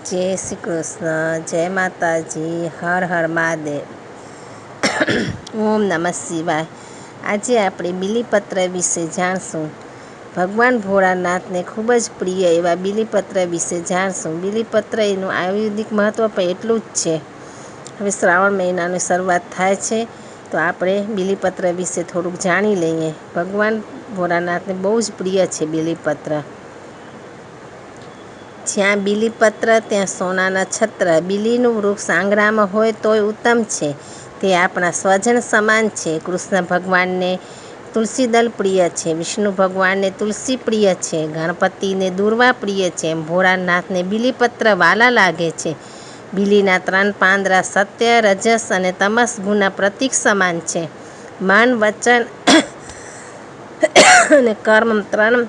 जय श्री कृष्ण, जय माताजी, हर हर महादेव। ओम नमः शिवाय। आज આપણે બીલીપત્ર વિશે જાણશું। ભગવાન ભોળાનાથને ખૂબ જ પ્રિય એવા બીલીપત્ર વિશે જાણશું। બીલીપત્ર એનું આયુર્વેદિક મહત્ત્વ પણ એટલું જ છે। હવે શ્રાવણ મહિનાની શરૂઆત થાય છે તો આપણે બીલીપત્ર વિશે થોડુંક જાણી લઈએ। ભગવાન ભોળાનાથને બહુ જ પ્રિય છે બીલીપત્ર। જ્યાં બીલીપત્ર ત્યાં સોનાના છત્ર। બીલીનું વૃક્ષ આંગણામાં હોય તોય ઉત્તમ છે, તે આપણા સ્વજન સમાન છે। કૃષ્ણ ભગવાનને તુલસીદલ પ્રિય છે, વિષ્ણુ ભગવાનને તુલસી પ્રિય છે, ગણપતિને દુર્વા પ્રિય છે, ભોળાનાથને બીલીપત્ર વાલા લાગે છે। બીલીના 3 પાંદડા સત્ય, રજસ અને તમસ ગુણના પ્રતીક સમાન છે। મન, વચન અને કર્મ 3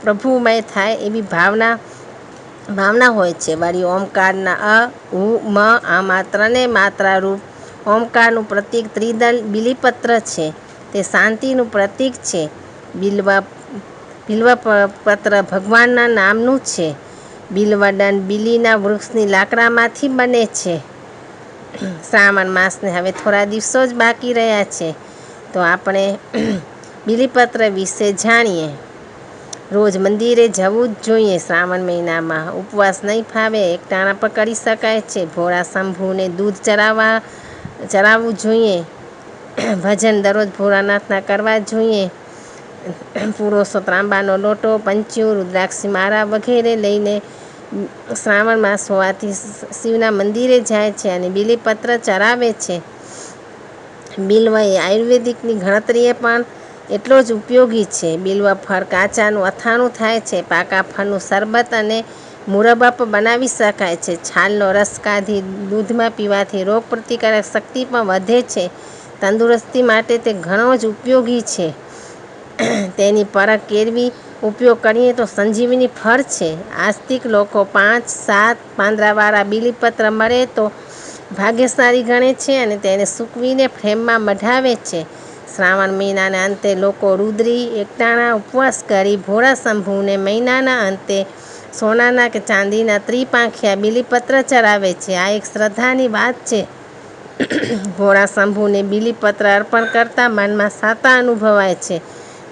પ્રભુમય થાય એવી ભાવના હોય છે। વળી ઓમકારના અ, ઉ, મ આમાં 3 માત્રા રૂપ ઓમકારનું પ્રતીક ત્રિદલ બીલીપત્ર છે, તે શાંતિનું પ્રતીક છે। બિલ્વપત્ર ભગવાનના નામનું છે। બિલ્વદંડ બીલીના વૃક્ષની લાકડામાંથી બને છે। શ્રાવણ માસને હવે થોડા દિવસો જ બાકી રહ્યા છે, તો આપણે બીલીપત્ર વિશે જાણીએ। રોજ મંદિરે જવું જ જોઈએ। શ્રાવણ મહિનામાં ઉપવાસ નહીં ફાવે, એકટાણા પણ કરી શકાય છે। ભોળા શંભુને દૂધ ચરાવવું જોઈએ। ભજન દરરોજ ભોળાનાથના કરવા જોઈએ। પુરુષો ત્રાંબાનો લોટો, પંચ્યું, રુદ્રાક્ષી માળા વગેરે લઈને શ્રાવણ માસ હોવાથી શિવના મંદિરે જાય છે અને બીલીપત્ર ચરાવે છે। બિલ્વ એ આયુર્વેદિકની ગણતરીએ પણ એટલો જ ઉપયોગી છે। બિલ્વ ફળ કાચાનું અથાણું થાય છે, પાકા ફળનું શરબત અને મુરબ્બા પણ બનાવી શકાય છે। છાલનો રસ કાઢી દૂધમાં પીવાથી રોગ પ્રતિકારક શક્તિ પણ વધે છે। તંદુરસ્તી માટે તે ઘણો જ ઉપયોગી છે। તેની પરખ કેળવી ઉપયોગ કરીએ તો સંજીવની ફળ છે। આસ્તિક લોકો 5-7 પાંદડાવાળા બીલીપત્ર મળે તો ભાગ્યશાળી ગણે છે અને તેને સૂકવીને ફ્રેમમાં મઢાવે છે। શ્રાવણ મહિનાના અંતે લોકો રુદ્રી એકટાણા ઉપવાસ કરી ભોળા શંભુને મહિનાના અંતે સોનાના કે ચાંદીના ત્રિપાંખિયા બીલીપત્ર ચરાવે છે। આ એક શ્રદ્ધાની વાત છે। ભોળા શંભુને બીલીપત્ર અર્પણ કરતાં મનમાં શાંતતા અનુભવાય છે।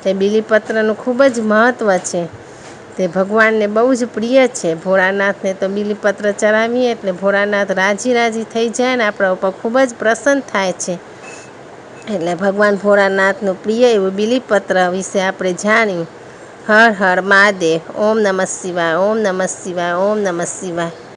તે બીલીપત્રનું ખૂબ જ મહત્ત્વ છે, તે ભગવાનને બહુ જ પ્રિય છે। ભોળાનાથને તો બીલીપત્ર ચરાવીએ એટલે ભોળાનાથ રાજી થઈ જાય ને આપણા ઉપર ખૂબ જ પ્રસન્ન થાય છે। એટલે ભગવાન ભોળાનાથનું પ્રિય એવું બીલીપત્ર વિશે આપણે જાણ્યું। હર હર મહાદેવ। ઓમ નમઃ શિવાય, ઓમ નમઃ શિવાય, ઓમ નમઃ શિવાય।